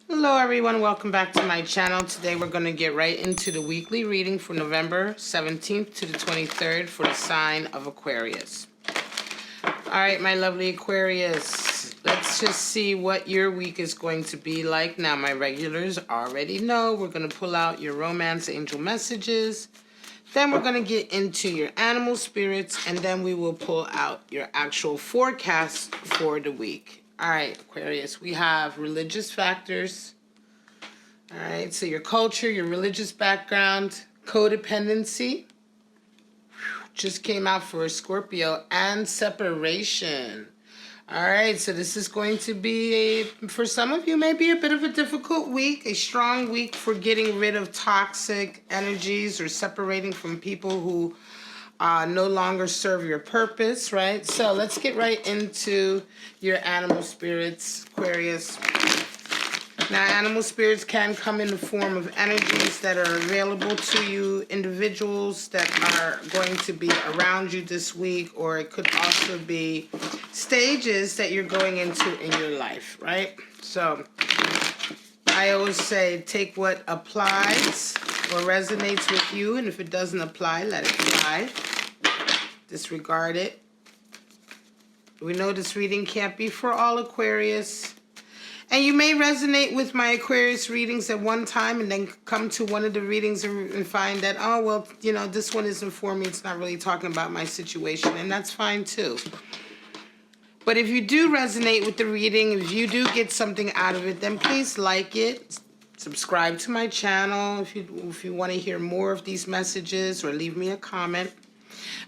Hello everyone, welcome back to my channel. Today we're going to get right into the weekly reading for November 17th to the 23rd for the sign of Aquarius. Alright, my lovely Aquarius, let's just see what your week is going to be like. Now, my regulars already know we're going to pull out your romance angel messages. Then we're going to get into your animal spirits, and then we will pull out your actual forecast for the week. All right, Aquarius, we have religious factors. All right, so your culture, your religious background, codependency, just came out for a Scorpio, and separation. All right, so this is going to be, for some of you, maybe a bit of a difficult week, a strong week for getting rid of toxic energies or separating from people who no longer serve your purpose, right? So let's get right into your animal spirits, Aquarius. Now, animal spirits can come in the form of energies that are available to you, individuals that are going to be around you this week, or it could also be stages that you're going into in your life, right? So I always say take what applies or resonates with you, and if it doesn't apply, let it fly. Disregard it. We know this reading can't be for all Aquarius. And you may resonate with my Aquarius readings at one time and then come to one of the readings and find that, oh, well, you know, this one isn't for me. It's not really talking about my situation. And that's fine, too. But if you do resonate with the reading, if you do get something out of it, then please like it. Subscribe to my channel if you want to hear more of these messages, or leave me a comment.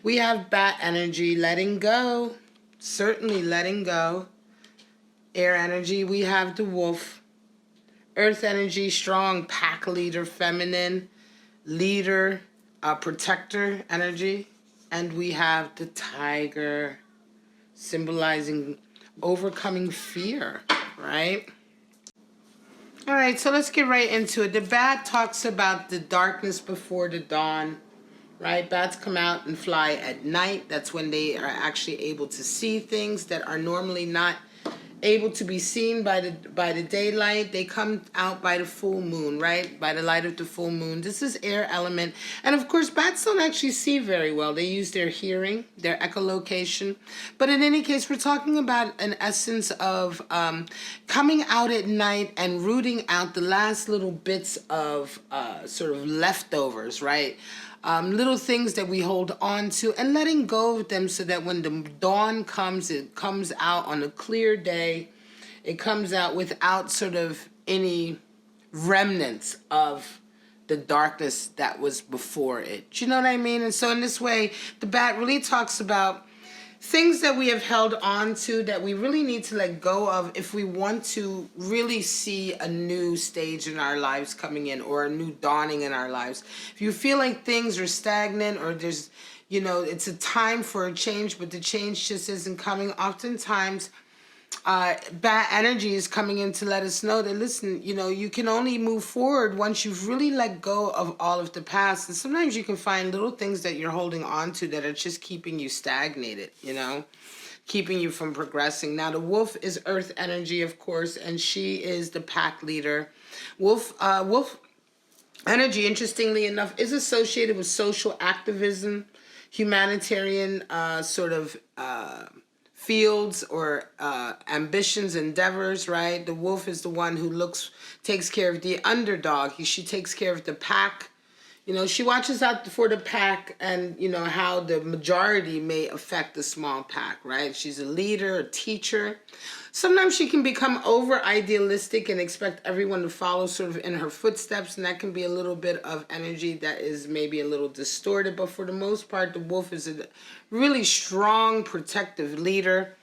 We have bat energy, letting go. Certainly letting go. Air energy, we have the wolf. Earth energy, strong pack leader, feminine leader, protector energy. And we have the tiger, symbolizing overcoming fear, right? All right, so let's get right into it. The bat talks about the darkness before the dawn, right? Bats come out and fly at night. That's when they are actually able to see things that are normally not able to be seen by the daylight. They come out by the full moon, right? By the light of the full moon. This is air element. And of course, bats don't actually see very well. They use their hearing, their echolocation. But in any case, we're talking about an essence of coming out at night and rooting out the last little bits of sort of leftovers, right? Little things that we hold on to and letting go of them, so that when the dawn comes, it comes out on a clear day. It comes out without sort of any remnants of the darkness that was before it. Do you know what I mean? And so in this way, the bat really talks about things that we have held on to that we really need to let go of if we want to really see a new stage in our lives coming in, or a new dawning in our lives. If you feel like things are stagnant, or there's, you know, it's a time for a change, but the change just isn't coming, oftentimes bad energy is coming in to let us know that, listen, you know, you can only move forward once you've really let go of all of the past. And sometimes you can find little things that you're holding on to that are just keeping you stagnated, you know, keeping you from progressing. Now, the wolf is earth energy, of course, and she is the pack leader. Wolf energy, interestingly enough, is associated with social activism, humanitarian sort of fields, or ambitions, endeavors, right? The wolf is the one who takes care of the underdog. She takes care of the pack. You know, she watches out for the pack, and, you know, how the majority may affect the small pack, right? She's a leader, a teacher. Sometimes she can become over-idealistic and expect everyone to follow sort of in her footsteps, and that can be a little bit of energy that is maybe a little distorted. But for the most part, the wolf is a really strong, protective leader.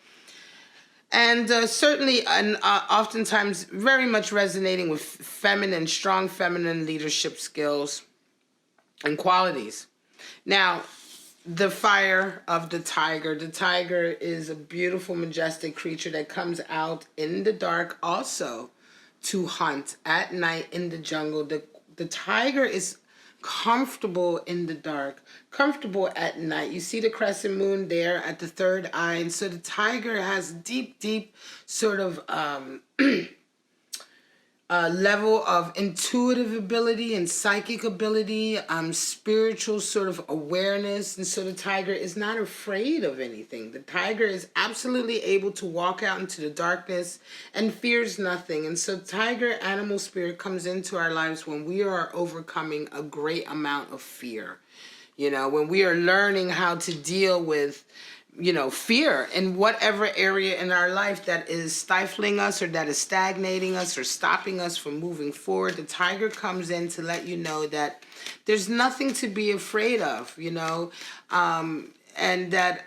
And certainly, and oftentimes, very much resonating with feminine, strong feminine leadership skills and qualities. Now, the fire of the tiger. The tiger is a beautiful, majestic creature that comes out in the dark also to hunt at night in the jungle. The tiger is comfortable in the dark, comfortable at night. You see the crescent moon there at the third eye. And so the tiger has deep, deep sort of level of intuitive ability and psychic ability, spiritual sort of awareness. And so the tiger is not afraid of anything. The tiger is absolutely able to walk out into the darkness and fears nothing. And so tiger animal spirit comes into our lives when we are overcoming a great amount of fear. You know, when we are learning how to deal with, you know, fear in whatever area in our life that is stifling us or that is stagnating us or stopping us from moving forward, the tiger comes in to let you know that there's nothing to be afraid of, you know, and that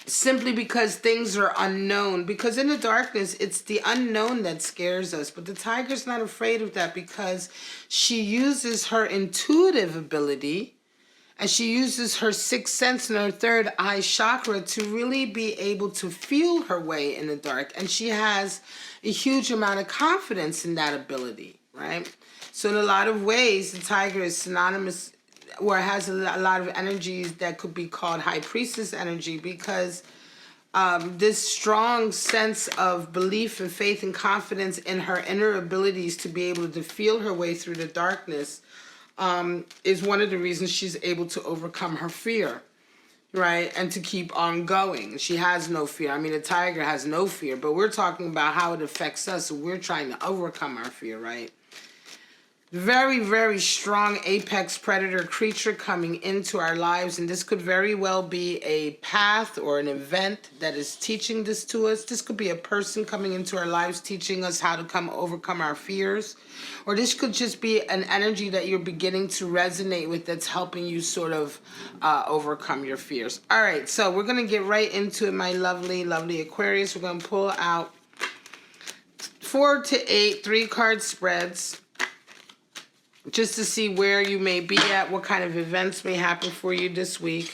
simply because things are unknown, because in the darkness, it's the unknown that scares us. But the tiger's not afraid of that because she uses her intuitive ability. And she uses her sixth sense and her third eye chakra to really be able to feel her way in the dark. And she has a huge amount of confidence in that ability, right? So in a lot of ways, the tiger is synonymous, or has a lot of energies that could be called high priestess energy, because this strong sense of belief and faith and confidence in her inner abilities to be able to feel her way through the darkness is one of the reasons she's able to overcome her fear, right? And to keep on going. She has no fear. I mean, a tiger has no fear, but we're talking about how it affects us. So we're trying to overcome our fear, right? Very, very strong apex predator creature coming into our lives. And this could very well be a path or an event that is teaching this to us. This could be a person coming into our lives teaching us how to overcome our fears. Or this could just be an energy that you're beginning to resonate with that's helping you sort of overcome your fears. All right, so we're going to get right into it, my lovely, lovely Aquarius. We're going to pull out 4 to 8 3-card spreads, just to see where you may be at, what kind of events may happen for you this week.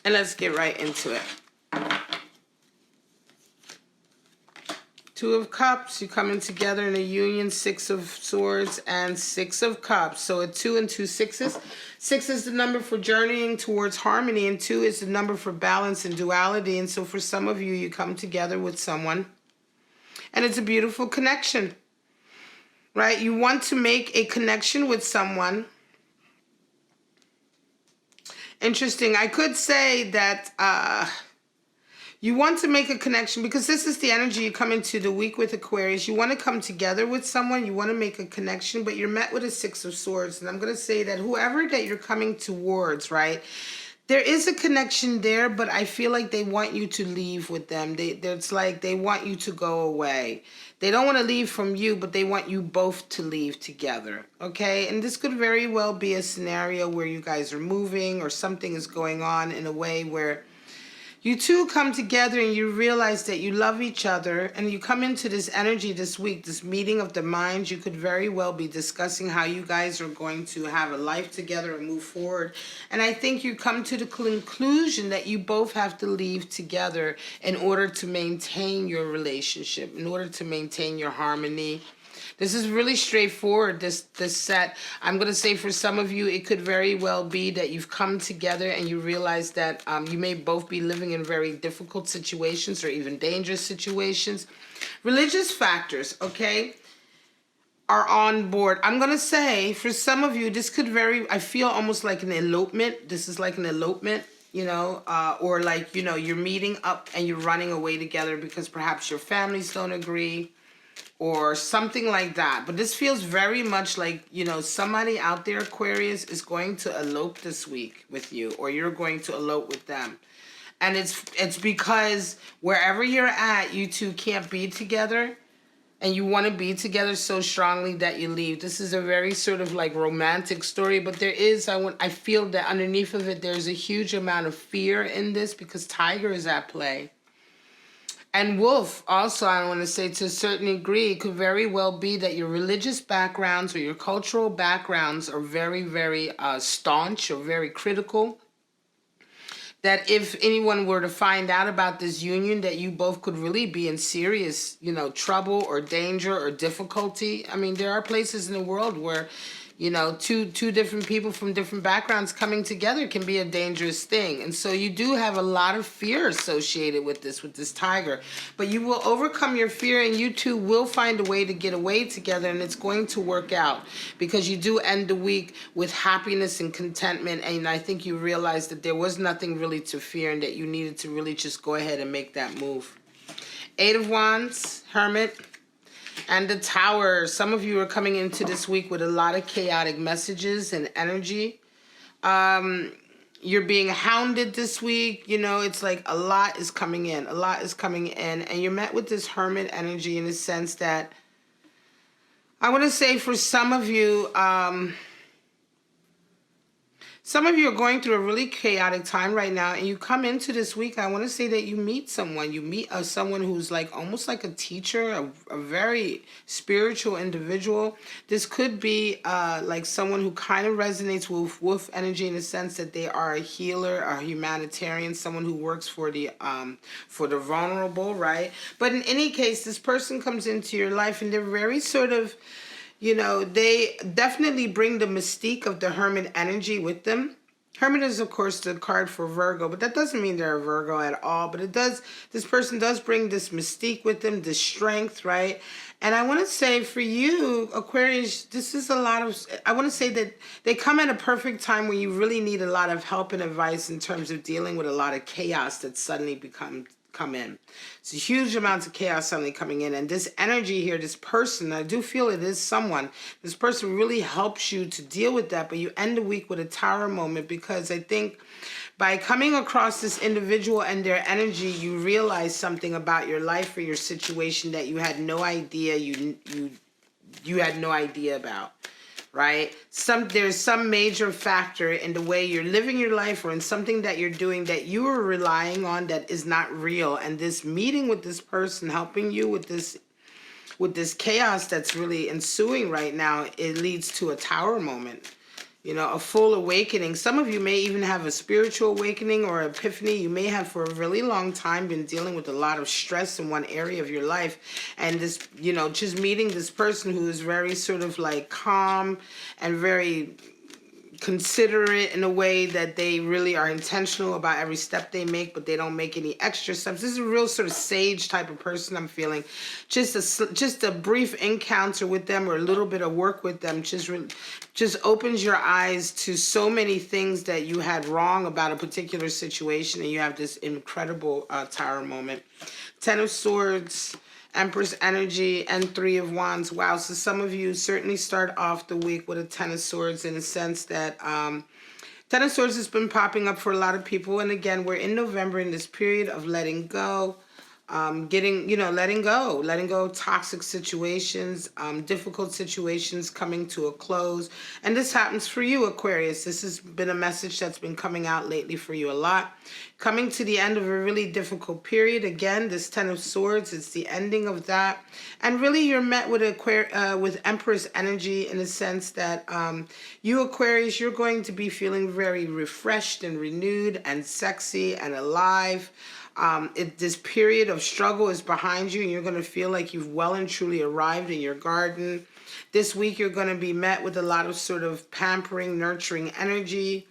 And let's get right into it. 2 of Cups, you coming together in a union, 6 of Swords, and 6 of Cups. So a 2 and 2 sixes. 6 is the number for journeying towards harmony, and 2 is the number for balance and duality. And so for some of you, you come together with someone, and it's a beautiful connection. Right? You want to make a connection with someone. Interesting. I could say that you want to make a connection because this is the energy you come into the week with, Aquarius. You want to come together with someone. You want to make a connection, but you're met with a 6 of Swords. And I'm going to say that whoever that you're coming towards, right, there is a connection there, but I feel like they want you to leave with them. It's like they want you to go away. They don't want to leave from you, but they want you both to leave together, okay? And this could very well be a scenario where you guys are moving or something is going on in a way where you two come together and you realize that you love each other, and you come into this energy this week, this meeting of the minds. You could very well be discussing how you guys are going to have a life together and move forward. And I think you come to the conclusion that you both have to leave together in order to maintain your relationship, in order to maintain your harmony. This is really straightforward, this set. I'm going to say for some of you, it could very well be that you've come together and you realize that you may both be living in very difficult situations or even dangerous situations. Religious factors, okay, are on board. I'm going to say for some of you, this could I feel almost like an elopement. This is like an elopement, you know, or like, you know, you're meeting up and you're running away together because perhaps your families don't agree, or something like that. But this feels very much like, you know, somebody out there, Aquarius, is going to elope this week with you, or you're going to elope with them. And it's because wherever you're at, you two can't be together, and you want to be together so strongly that you leave. This is a very sort of like romantic story, but there is, I feel that underneath of it, there's a huge amount of fear in this because Tiger is at play. And Wolf, also, I want to say to a certain degree, it could very well be that your religious backgrounds or your cultural backgrounds are very, very staunch or very critical. That if anyone were to find out about this union, that you both could really be in serious, you know, trouble or danger or difficulty. I mean, there are places in the world where You know, two different people from different backgrounds coming together can be a dangerous thing. And so you do have a lot of fear associated with this tiger. But you will overcome your fear, and you two will find a way to get away together, and it's going to work out because you do end the week with happiness and contentment. And I think you realize that there was nothing really to fear and that you needed to really just go ahead and make that move. Eight of Wands, Hermit, and the Tower. Some of you are coming into this week with a lot of chaotic messages and energy. You're being hounded this week. You know, it's like a lot is coming in. A lot is coming in. And you're met with this Hermit energy in the sense that, I want to say for some of you are going through a really chaotic time right now, and you come into this week, I want to say that you meet someone. You meet someone who's like almost like a teacher, a very spiritual individual. This could be like someone who kind of resonates with wolf energy in the sense that they are a healer, a humanitarian, someone who works for the vulnerable, right? But in any case, this person comes into your life and they're very sort of, you know, they definitely bring the mystique of the Hermit energy with them. Hermit is, of course, the card for Virgo, but that doesn't mean they're a Virgo at all. But it does, this person does bring this mystique with them, this strength, right? And I want to say for you, Aquarius, this is a lot of, I want to say that they come at a perfect time when you really need a lot of help and advice in terms of dealing with a lot of chaos that suddenly come in. It's a huge amounts of chaos suddenly coming in, and this energy here, this person, I do feel it is someone, this person really helps you to deal with that. But you end the week with a Tower moment, because I think by coming across this individual and their energy, you realize something about your life or your situation that you had no idea you had no idea about. Right? There's some major factor in the way you're living your life or in something that you're doing that you are relying on that is not real. And this meeting with this person helping you with this chaos that's really ensuing right now, it leads to a Tower moment. You know, a full awakening. Some of you may even have a spiritual awakening or epiphany. You may have for a really long time been dealing with a lot of stress in one area of your life. And this, you know, just meeting this person who is very sort of like calm and very considerate in a way that they really are intentional about every step they make, but they don't make any extra steps. This is a real sort of sage type of person I'm feeling. Just a brief encounter with them or a little bit of work with them just opens your eyes to so many things that you had wrong about a particular situation, and you have this incredible Tower moment. Ten of Swords, Empress energy, and Three of Wands. Wow, so some of you certainly start off the week with a Ten of Swords in a sense that Ten of Swords has been popping up for a lot of people. And again, we're in November in this period of letting go, letting go of toxic situations, difficult situations coming to a close. And this happens for you, Aquarius. This has been a message that's been coming out lately for you a lot. Coming to the end of a really difficult period. Again, this Ten of Swords, it's the ending of that. And really you're met with with Empress energy in the sense that you, Aquarius, you're going to be feeling very refreshed and renewed and sexy and alive. This period of struggle is behind you, and you're going to feel like you've well and truly arrived in your garden. This week you're going to be met with a lot of sort of pampering, nurturing energy.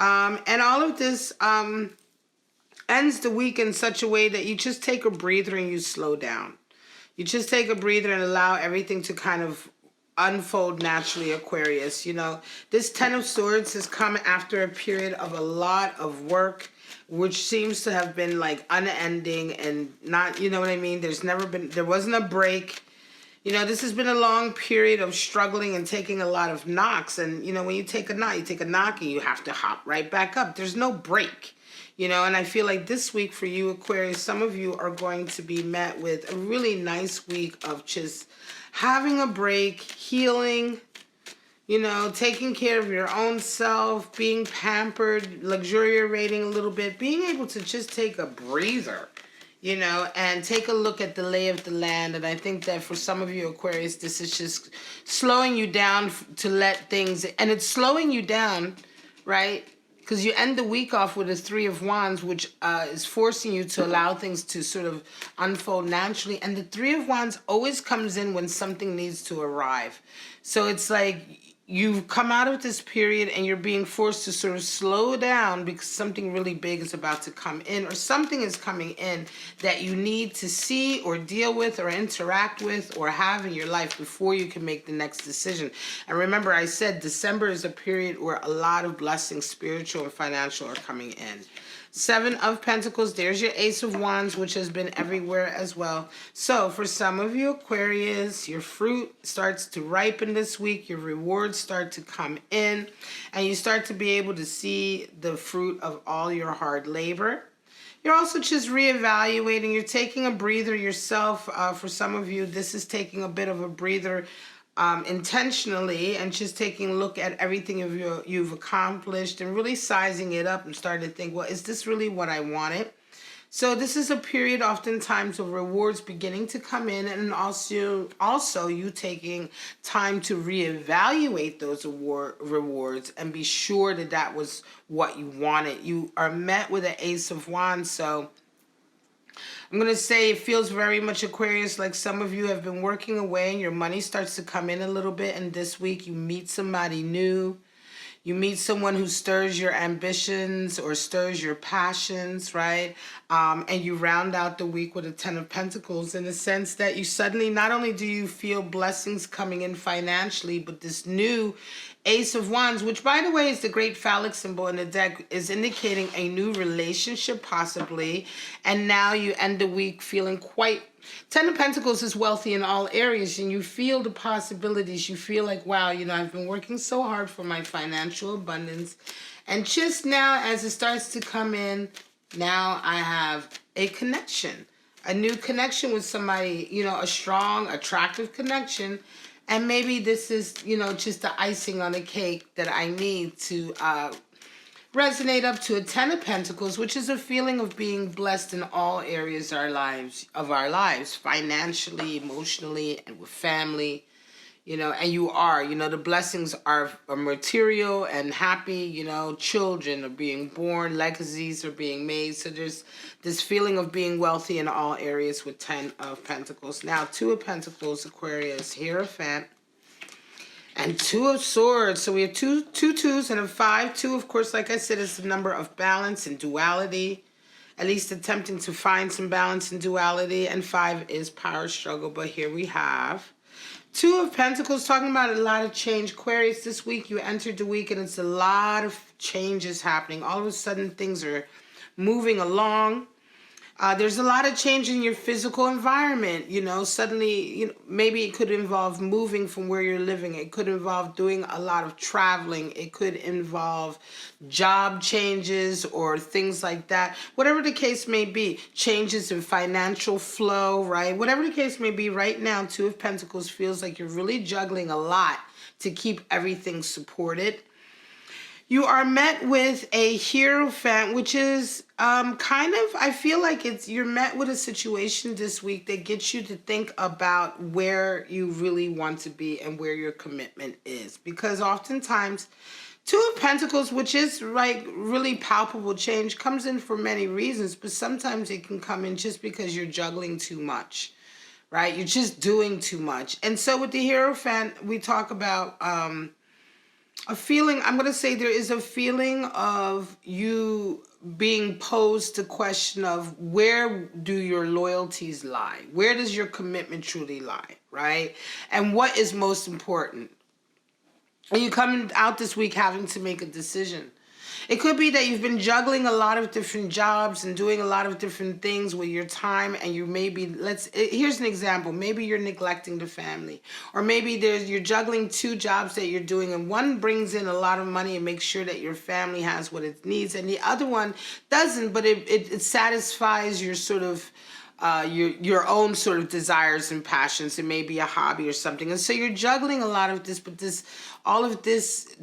And all of this ends the week in such a way that you just take a breather and you slow down. You just take a breather and allow everything to kind of unfold naturally, Aquarius. You know, this Ten of Swords has come after a period of a lot of work, which seems to have been like unending and not, you know what I mean? There wasn't a break. You know, this has been a long period of struggling and taking a lot of knocks. And, you know, when you take a knock and you have to hop right back up. There's no break. You know, and I feel like this week for you, Aquarius, some of you are going to be met with a really nice week of just having a break, healing, you know, taking care of your own self, being pampered, luxuriating a little bit, being able to just take a breather, you know, and take a look at the lay of the land. And I think that for some of you, Aquarius, this is just slowing you down to let things, and it's slowing you down, right? Because you end the week off with a Three of Wands, which is forcing you to allow things to sort of unfold naturally. And the Three of Wands always comes in when something needs to arrive. So it's like you've come out of this period and you're being forced to sort of slow down because something really big is about to come in, or something is coming in that you need to see or deal with or interact with or have in your life before you can make the next decision. And remember, I said December is a period where a lot of blessings, spiritual and financial, are coming in. Seven of Pentacles, there's your Ace of Wands, which has been everywhere as well. So for some of you Aquarius, your fruit starts to ripen this week, your rewards start to come in, and you start to be able to see the fruit of all your hard labor. You're also just reevaluating, you're taking a breather yourself. For some of you, this is taking a bit of a breather intentionally, and just taking a look at everything you've accomplished and really sizing it up and starting to think, well, is this really what I wanted? So this is a period oftentimes of rewards beginning to come in, and also you taking time to reevaluate those rewards and be sure that that was what you wanted. You are met with an Ace of Wands, so I'm going to say it feels very much, Aquarius, like some of you have been working away and your money starts to come in a little bit, and this week you meet somebody new. You meet someone who stirs your ambitions or stirs your passions, right? And you round out the week with a Ten of Pentacles, in the sense that you suddenly, not only do you feel blessings coming in financially, but this new Ace of Wands, which by the way is the great phallic symbol in the deck, is indicating a new relationship possibly. And now you end the week feeling quite... Ten of Pentacles is wealthy in all areas, and you feel the possibilities. You feel like, wow, you know, I've been working so hard for my financial abundance. And just now, as it starts to come in, now I have a connection, a new connection with somebody, you know, a strong, attractive connection. And maybe this is, you know, just the icing on the cake that I need to resonate up to a Ten of Pentacles, which is a feeling of being blessed in all areas of our lives, financially, emotionally, and with family, you know. And you are, you know, the blessings are material and happy, you know, children are being born, legacies are being made. So there's this feeling of being wealthy in all areas with Ten of Pentacles. Now, Two of Pentacles, Aquarius, Hierophant, and Two of Swords. So we have two twos and a 5. 2, of course, like I said, is the number of balance and duality, at least attempting to find some balance and duality. And 5 is power struggle. But here we have Two of Pentacles, talking about a lot of change. Aquarius, this week you entered the week and it's a lot of changes happening. All of a sudden things are moving along. There's a lot of change in your physical environment, you know. Suddenly, you know, maybe it could involve moving from where you're living. It could involve doing a lot of traveling. It could involve job changes or things like that. Whatever the case may be, changes in financial flow, right? Whatever the case may be, right now, Two of Pentacles feels like you're really juggling a lot to keep everything supported. You are met with a Hierophant, which is kind of, I feel like you're met with a situation this week that gets you to think about where you really want to be and where your commitment is. Because oftentimes, Two of Pentacles, which is like really palpable change, comes in for many reasons, but sometimes it can come in just because you're juggling too much, right? You're just doing too much. And so with the Hierophant, we talk about... a feeling, I'm going to say there is a feeling of you being posed the question of where do your loyalties lie? Where does your commitment truly lie, right? And what is most important? And you coming out this week having to make a decision. It could be that you've been juggling a lot of different jobs and doing a lot of different things with your time, and you maybe, here's an example. Maybe you're neglecting the family, or maybe you're juggling 2 jobs that you're doing, and one brings in a lot of money and makes sure that your family has what it needs, and the other one doesn't, but it satisfies your sort of your own sort of desires and passions. It may be a hobby or something. And so you're juggling a lot of this, but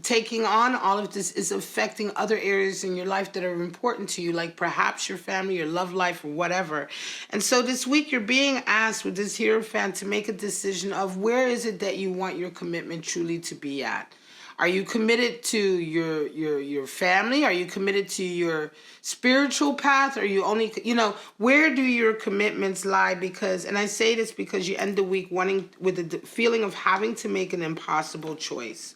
taking on all of this is affecting other areas in your life that are important to you, like perhaps your family, your love life, or whatever. And so this week you're being asked with this Hierophant to make a decision of where is it that you want your commitment truly to be at. Are you committed to your family? Are you committed to your spiritual path? Are you only, you know, where do your commitments lie? Because, and I say this because you end the week wanting with the feeling of having to make an impossible choice.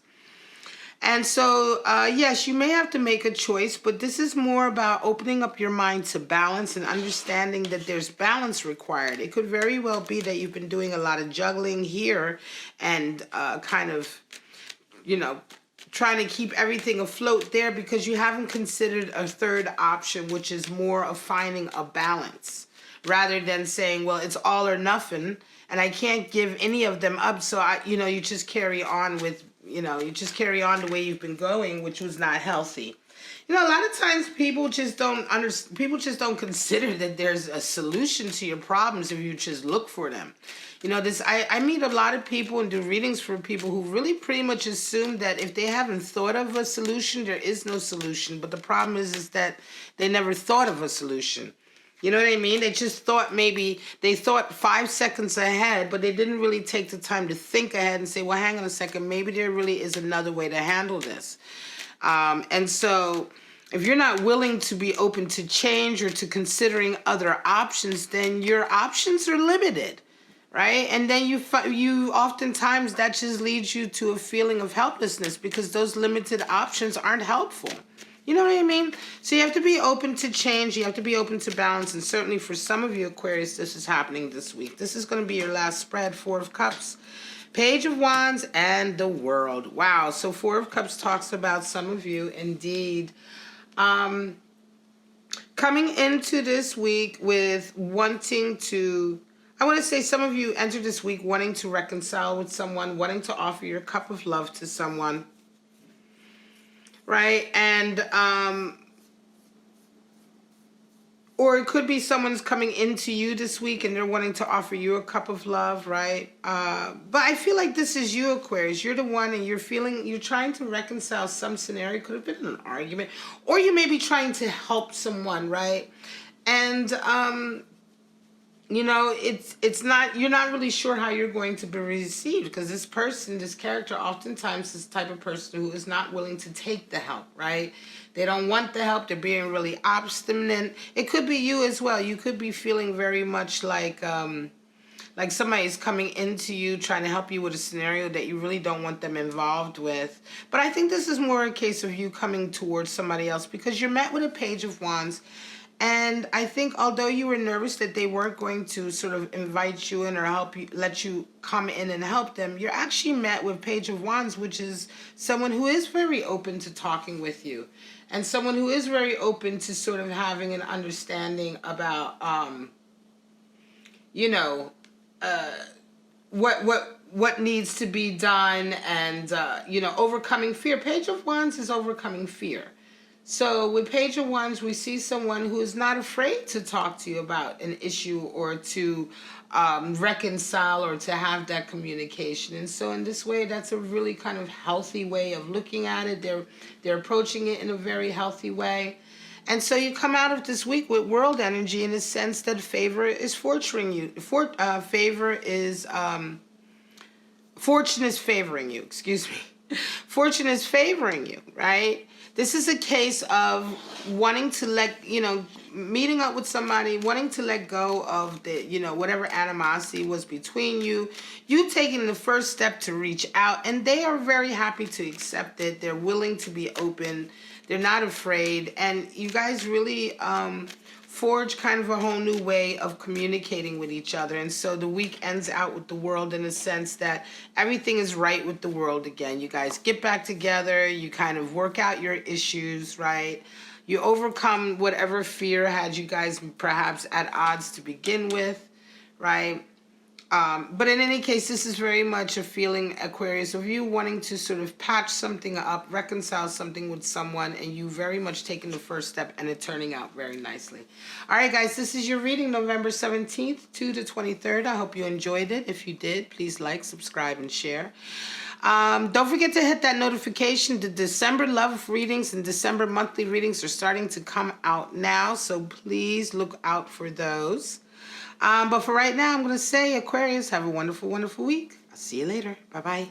And so, yes, you may have to make a choice, but this is more about opening up your mind to balance and understanding that there's balance required. It could very well be that you've been doing a lot of juggling here and kind of, you know, trying to keep everything afloat there because you haven't considered a third option, which is more of finding a balance rather than saying, well, it's all or nothing and I can't give any of them up. So, you just carry on with, you just carry on the way you've been going, which was not healthy. A lot of times people just don't consider that there's a solution to your problems if you just look for them. I meet a lot of people and do readings for people who really pretty much assume that if they haven't thought of a solution, there is no solution. But the problem is that they never thought of a solution. You know what I mean? They just thought they thought 5 seconds ahead, but they didn't really take the time to think ahead and say, well, hang on a second, maybe there really is another way to handle this. And so if you're not willing to be open to change or to considering other options, then your options are limited, right? And then you oftentimes that just leads you to a feeling of helplessness because those limited options aren't helpful. You know what I mean? So you have to be open to change. You have to be open to balance. And certainly for some of you, Aquarius, this is happening this week. This is going to be your last spread. 4 of Cups, Page of Wands, and the World. Wow. So 4 of Cups talks about some of you indeed coming into this week with wanting to, I want to say some of you entered this week wanting to reconcile with someone, wanting to offer your cup of love to someone. Right? And, or it could be someone's coming into you this week and they're wanting to offer you a cup of love, right? But I feel like this is you, Aquarius. You're the one and you're trying to reconcile some scenario. It could have been an argument. Or you may be trying to help someone, right? And, it's not, you're not really sure how you're going to be received because this person, this character, oftentimes is the type of person who is not willing to take the help, right? They don't want the help. They're being really obstinate. It could be you as well. You could be feeling very much like somebody is coming into you trying to help you with a scenario that you really don't want them involved with. But I think this is more a case of you coming towards somebody else because you're met with a Page of Wands. And I think although you were nervous that they weren't going to sort of invite you in or help you, let you come in and help them, you're actually met with Page of Wands, which is someone who is very open to talking with you. And someone who is very open to sort of having an understanding about, what needs to be done and, overcoming fear. Page of Wands is overcoming fear. So with Page of Wands, we see someone who is not afraid to talk to you about an issue or to reconcile or to have that communication. And so in this way, that's a really kind of healthy way of looking at it. They're approaching it in a very healthy way. And so you come out of this week with world energy in the sense that favor is fortune you. Fortune is favoring you, excuse me. Fortune is favoring you, right? This is a case of wanting to meeting up with somebody, wanting to let go of the, whatever animosity was between you. You taking the first step to reach out, and they are very happy to accept it. They're willing to be open. They're not afraid. And you guys really forge kind of a whole new way of communicating with each other. And so the week ends out with the world in a sense that everything is right with the world again. You guys get back together. You kind of work out your issues, right? You overcome whatever fear had you guys perhaps at odds to begin with, right? But in any case, this is very much a feeling, Aquarius, of you wanting to sort of patch something up, reconcile something with someone, and you very much taking the first step and it turning out very nicely. All right, guys, this is your reading, November 17th to the 23rd. I hope you enjoyed it. If you did, please like, subscribe, and share. Don't forget to hit that notification. The December love readings and December monthly readings are starting to come out now, so please look out for those. But for right now, I'm going to say, Aquarius, have a wonderful, wonderful week. I'll see you later. Bye-bye.